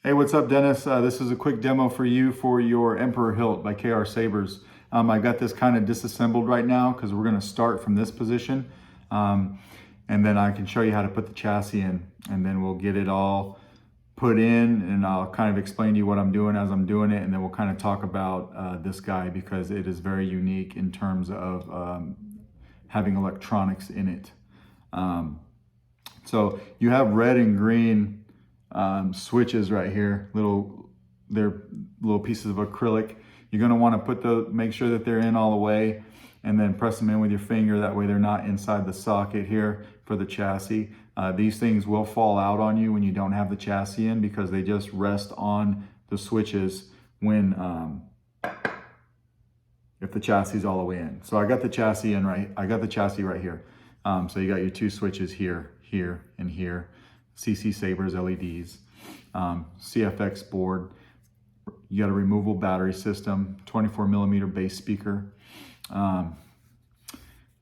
Hey, what's up, Dennis? This is a quick demo for you for your Emperor Hilt by Sabers. I got this kind of disassembled right now because we're going to start from this position. And then I can show you how to put the chassis in, and then we'll get it all put in, and I'll kind of explain to you what I'm doing as I'm doing it, and then we'll kind of talk about this guy because it is very unique in terms of having electronics in it. So you have red and green switches right here, they're little pieces of acrylic. You're going to want to make sure that they're in all the way, and then press them in with your finger. That way they're not inside the socket here for the chassis. These things will fall out on you when you don't have the chassis in because they just rest on the switches when if the chassis is all the way in. So I got the chassis in right. I got the chassis right here. So you got your two switches here, here, and here. CCSabers LEDs, CFX board. You got a removable battery system, 24mm bass speaker, Emperor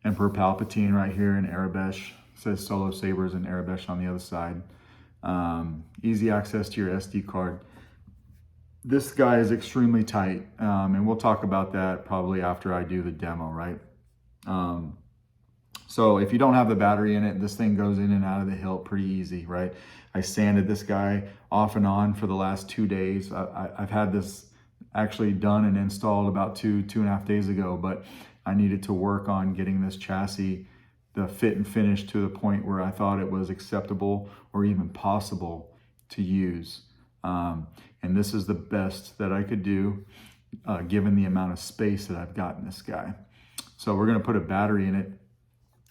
Palpatine right here in Arabesh. It says Solo Sabers and Arabesh on the other side. Easy access to your SD card. This guy is extremely tight, and we'll talk about that probably after I do the demo, right? So if you don't have the battery in it, this thing goes in and out of the hilt pretty easy, right? I sanded this guy off and on for the last 2 days. I've had this actually done and installed about two and a half days ago, but I needed to work on getting this chassis, the fit and finish, to the point where I thought it was acceptable or even possible to use. And this is the best that I could do given the amount of space that I've got in this guy. So we're gonna put a battery in it.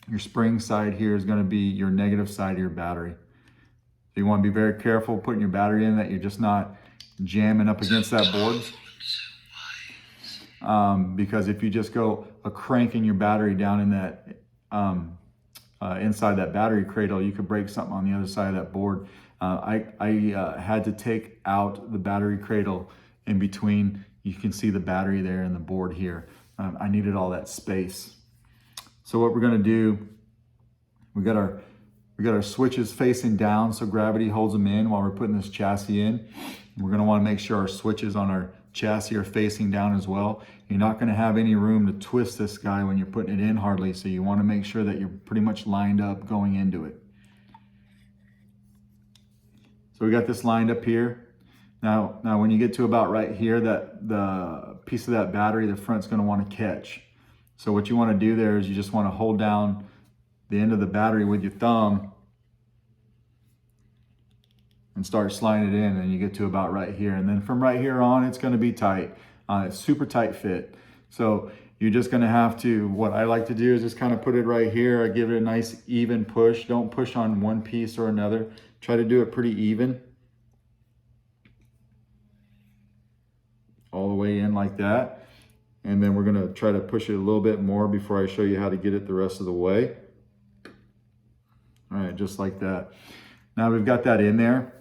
Your spring side here is going to be your negative side of your battery. So you want to be very careful putting your battery in, that you're just not jamming up against that board. Because if you just go cranking your battery down in that inside that battery cradle, you could break something on the other side of that board. I had to take out the battery cradle in between. You can see the battery there and the board here. I needed all that space. So what we're going to do, we got our switches facing down so gravity holds them in while we're putting this chassis in. We're going to want to make sure our switches on our chassis are facing down as well. You're not going to have any room to twist this guy when you're putting it in hardly, so you want to make sure that you're pretty much lined up going into it. So we got this lined up here. Now when you get to about right here, that the piece of that battery, the front's going to want to catch. So what you want to do there is you just want to hold down the end of the battery with your thumb and start sliding it in, and you get to about right here. And then from right here on, it's going to be tight. It's super tight fit. So you're just going to have to, what I like to do is just kind of put it right here. I give it a nice even push. Don't push on one piece or another. Try to do it pretty even. All the way in like that. And then we're going to try to push it a little bit more before I show you how to get it the rest of the way. All right, just like that. Now we've got that in there.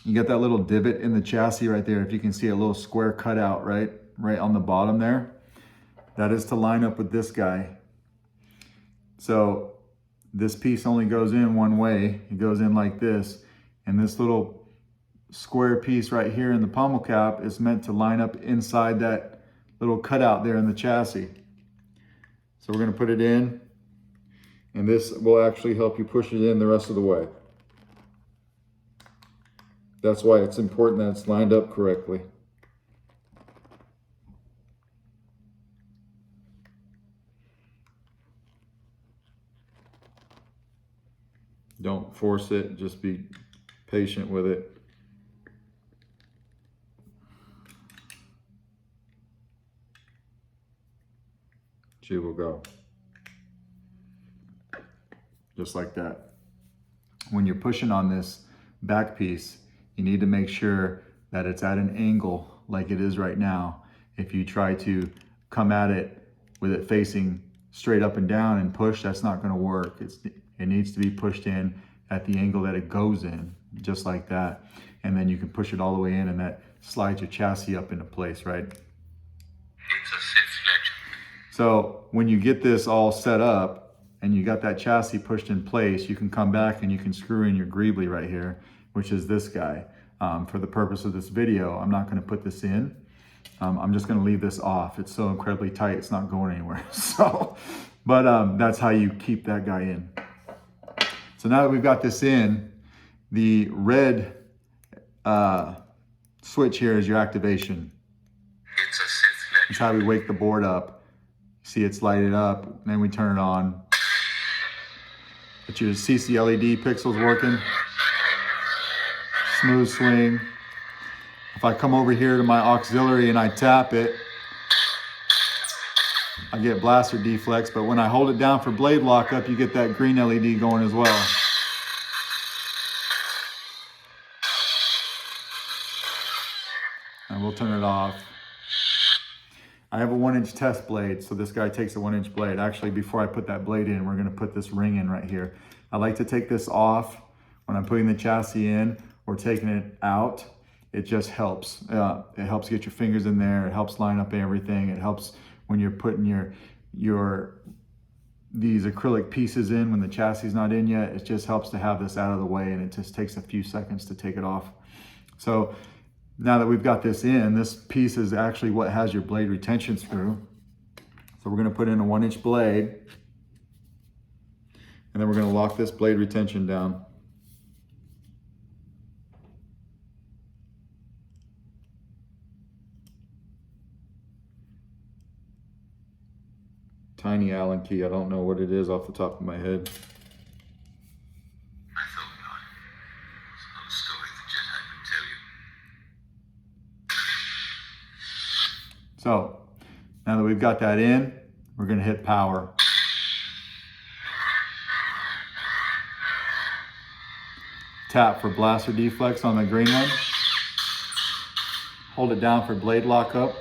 You got that little divot in the chassis right there. If you can see a little square cutout right on the bottom there. That is to line up with this guy. So this piece only goes in one way. It goes in like this. And this little square piece right here in the pommel cap is meant to line up inside that little cutout there in the chassis. So we're going to put it in, and this will actually help you push it in the rest of the way. That's why it's important that it's lined up correctly. Don't force it, just be patient with it. She will go. Just like that. When you're pushing on this back piece, you need to make sure that it's at an angle like it is right now. If you try to come at it with it facing straight up and down and push, that's not going to work. It needs to be pushed in at the angle that it goes in, just like that. And then you can push it all the way in, and that slides your chassis up into place, right? It's a safe selection. So when you get this all set up and you got that chassis pushed in place, you can come back and you can screw in your greebly right here, which is this guy. For the purpose of this video, I'm not going to put this in. I'm just going to leave this off. It's so incredibly tight, it's not going anywhere. But that's how you keep that guy in. So now that we've got this in, the red switch here is your activation. It's a CFX. It's how we wake the board up. See, it's lighted up, then we turn it on. Get your CC LED pixels working. Smooth swing. If I come over here to my auxiliary and I tap it, I get blaster deflex, but when I hold it down for blade lockup, you get that green LED going as well. And we'll turn it off. I have a 1-inch test blade, so this guy takes a 1-inch blade. Actually, before I put that blade in, we're gonna put this ring in right here. I like to take this off when I'm putting the chassis in or taking it out. It just helps. It helps get your fingers in there. It helps line up everything. It helps when you're putting these acrylic pieces in when the chassis is not in yet. It just helps to have this out of the way, and it just takes a few seconds to take it off. So now that we've got this in, this piece is actually what has your blade retention screw. So we're gonna put in a 1-inch blade, and then we're gonna lock this blade retention down. Tiny Allen key, I don't know what it is off the top of my head. I thought not. It's another story that just happened to tell you. So now that we've got that in, we're gonna hit power. Tap for blaster deflex on the green one. Hold it down for blade lockup.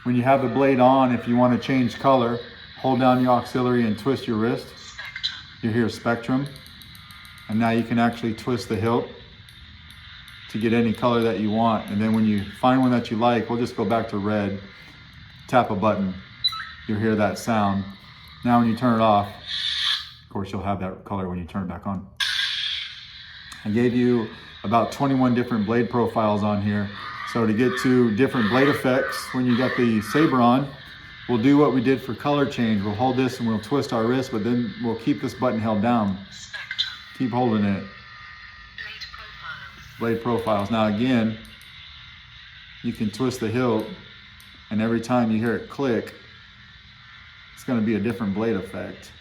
When you have the blade on, if you want to change color, hold down your auxiliary and twist your wrist. You hear spectrum. And now you can actually twist the hilt to get any color that you want. And then when you find one that you like, we'll just go back to red, tap a button. You'll hear that sound. Now when you turn it off, of course you'll have that color when you turn it back on. I gave you about 21 different blade profiles on here. So to get to different blade effects, when you got the Saber on, we'll do what we did for color change. We'll hold this and we'll twist our wrist, but then we'll keep this button held down. Keep holding it. Blade profiles. Now again, you can twist the hilt, and every time you hear it click, it's going to be a different blade effect.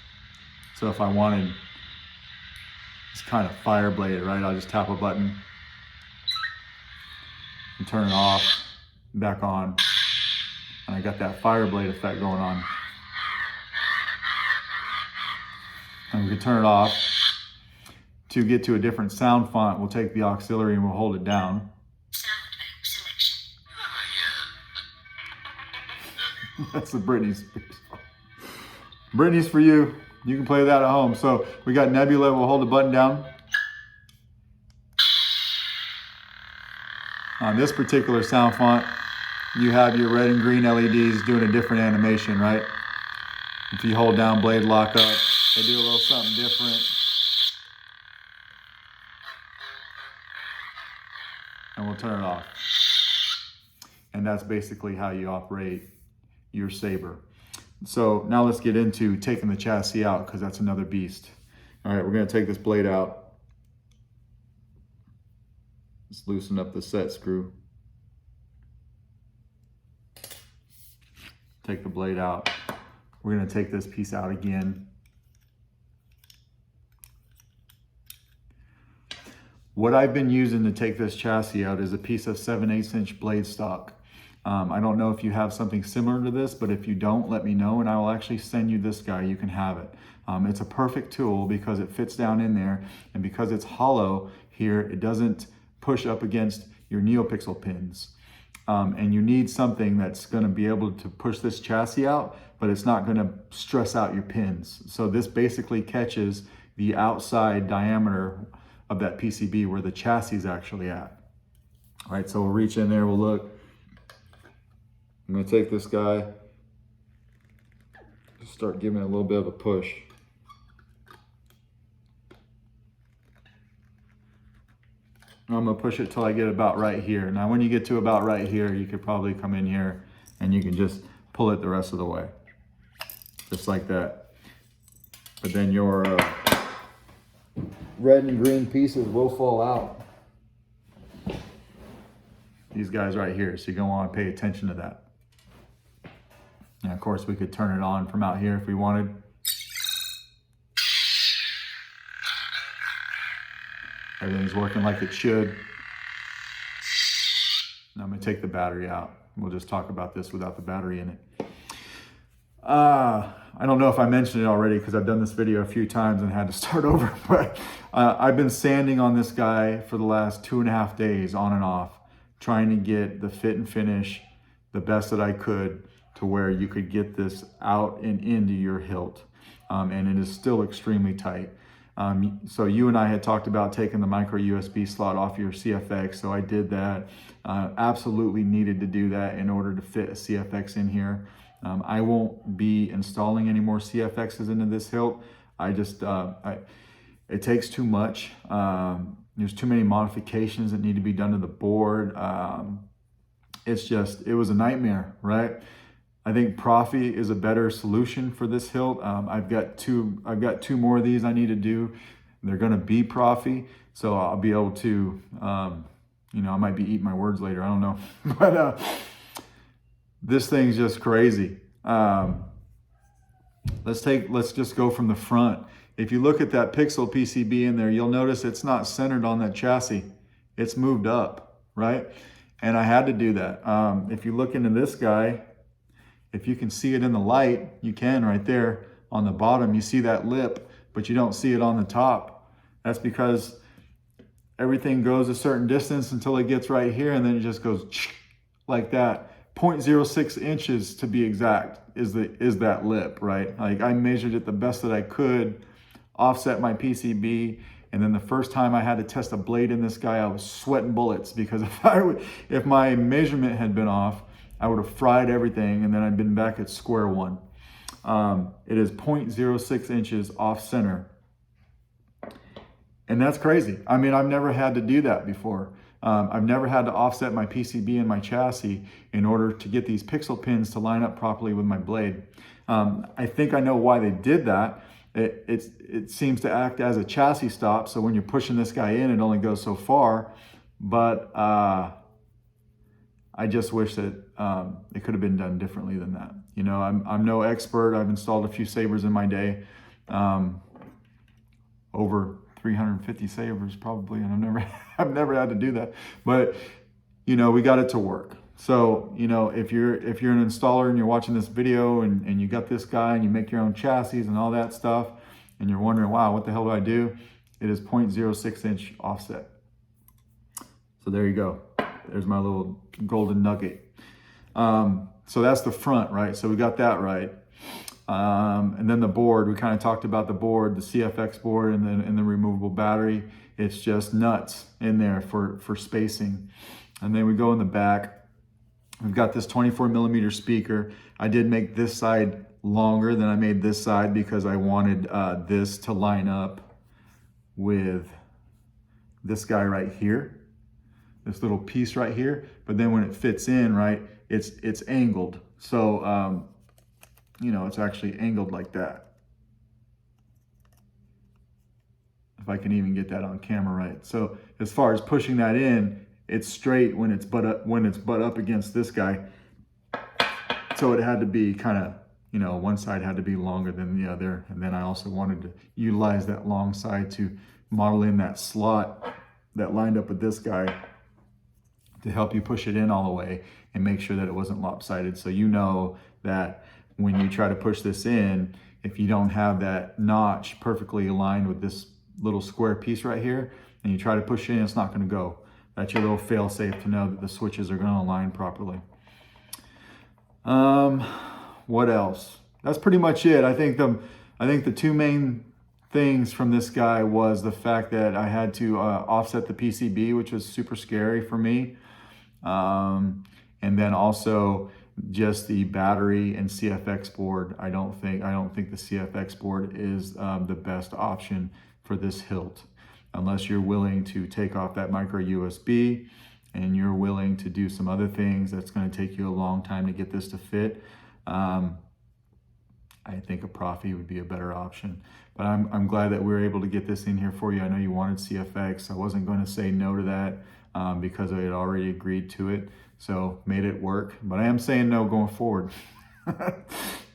So if I wanted this kind of fire blade, right, I'll just tap a button and turn it off, back on, and I got that fire blade effect going on. And we can turn it off. To get to a different sound font, we'll take the auxiliary and we'll hold it down. That's the Britney Spears. Britney's for you. You can play that at home. So we got Nebula, we'll hold the button down. On this particular sound font, you have your red and green LEDs doing a different animation, right? If you hold down blade lockup, they do a little something different. And we'll turn it off. And that's basically how you operate your Saber. So now let's get into taking the chassis out, because that's another beast. All right, we're gonna take this blade out. Let's loosen up the set screw. Take the blade out. We're gonna take this piece out again. What I've been using to take this chassis out is a piece of 7/8" blade stock. I don't know if you have something similar to this, but if you don't, let me know and I will actually send you this guy. You can have it. It's a perfect tool because it fits down in there, and because it's hollow here, it doesn't push up against your NeoPixel pins. And you need something that's gonna be able to push this chassis out, but it's not gonna stress out your pins. So this basically catches the outside diameter of that PCB where the chassis is actually at. All right, so we'll reach in there, we'll look. I'm gonna take this guy, just start giving it a little bit of a push. I'm gonna push it till I get about right here. Now, when you get to about right here, you could probably come in here and you can just pull it the rest of the way. Just like that. But then your red and green pieces will fall out. These guys right here, so you're gonna wanna pay attention to that. And of course, we could turn it on from out here if we wanted. Everything's working like it should. Now I'm gonna take the battery out. We'll just talk about this without the battery in it. I don't know if I mentioned it already because I've done this video a few times and had to start over, but I've been sanding on this guy for the last 2.5 days on and off, trying to get the fit and finish the best that I could to where you could get this out and into your hilt. And it is still extremely tight. So you and I had talked about taking the micro USB slot off your CFX, so I did that. Absolutely needed to do that in order to fit a CFX in here. I won't be installing any more CFXs into this hilt. It takes too much. There's too many modifications that need to be done to the board. It was a nightmare, right? I think Profi is a better solution for this hilt. I've got two more of these I need to do. They're gonna be Profi, so I'll be able to, I might be eating my words later, I don't know. But this thing's just crazy. Let's just go from the front. If you look at that pixel PCB in there, you'll notice it's not centered on that chassis. It's moved up, right? And I had to do that. If you look into this guy, if you can see it in the light, you can right there on the bottom, you see that lip, but you don't see it on the top. That's because everything goes a certain distance until it gets right here, and then it just goes like that. 0.06 inches to be exact is that lip, right? Like I measured it the best that I could, offset my PCB, and then the first time I had to test a blade in this guy, I was sweating bullets because if my measurement had been off, I would have fried everything, and then I'd been back at square one. It is 0.06 inches off center. And that's crazy. I mean, I've never had to do that before. I've never had to offset my PCB and my chassis in order to get these pixel pins to line up properly with my blade. I think I know why they did that. It seems to act as a chassis stop, so when you're pushing this guy in, it only goes so far. But I just wish that it could have been done differently than that. I'm no expert. I've installed a few Sabers in my day, over 350 Sabers probably, and I've never had to do that. But we got it to work. So if you're an installer and you're watching this video and you got this guy and you make your own chassis and all that stuff, and you're wondering, wow, what the hell do I do? It is 0.06 inch offset. So there you go. There's my little golden nugget. So that's the front, right? So we got that right. And then the board, we kind of talked about the board, the CFX board, and the removable battery. It's just nuts in there for spacing. And then we go in the back. We've got this 24mm speaker. I did make this side longer than I made this side because I wanted this to line up with this guy right here, this little piece right here. But then when it fits in, right, it's angled. So, it's actually angled like that. If I can even get that on camera right. So as far as pushing that in, it's straight when it's butt up against this guy. So it had to be kind of, one side had to be longer than the other. And then I also wanted to utilize that long side to model in that slot that lined up with this guy to help you push it in all the way and make sure that it wasn't lopsided. So that when you try to push this in, if you don't have that notch perfectly aligned with this little square piece right here, and you try to push it in, it's not gonna go. That's your little fail safe to know that the switches are gonna align properly. What else? That's pretty much it. I think the two main things from this guy was the fact that I had to offset the PCB, which was super scary for me. And then also just the battery and CFX board. I don't think the CFX board is the best option for this hilt. unless you're willing to take off that micro USB and you're willing to do some other things. That's going to take you a long time to get this to fit. I think a Profi would be a better option. But I'm glad that we were able to get this in here for you. I know you wanted CFX. I wasn't going to say no to that because I had already agreed to it. So made it work. But I am saying no going forward.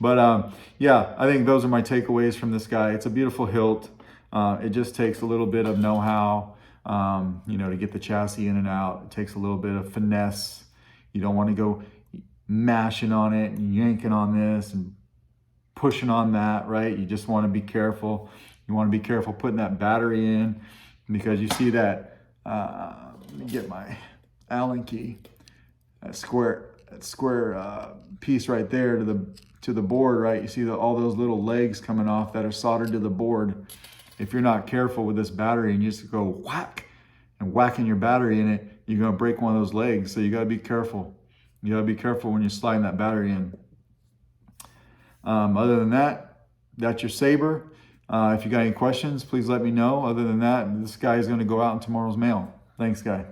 But yeah, I think those are my takeaways from this guy. It's a beautiful hilt. It just takes a little bit of know-how, to get the chassis in and out. It takes a little bit of finesse. You don't want to go mashing on it and yanking on this and pushing on that, right? You just want to be careful. You want to be careful putting that battery in, because you see that, let me get my Allen key, that square piece right there to the board, right? You see all those little legs coming off that are soldered to the board. If you're not careful with this battery and you just go whack and whacking your battery in it, you're going to break one of those legs. So you got to be careful. You got to be careful when you're sliding that battery in. Other than that, that's your Saber. If you got any questions, please let me know. Other than that, this guy is going to go out in tomorrow's mail. Thanks, guy.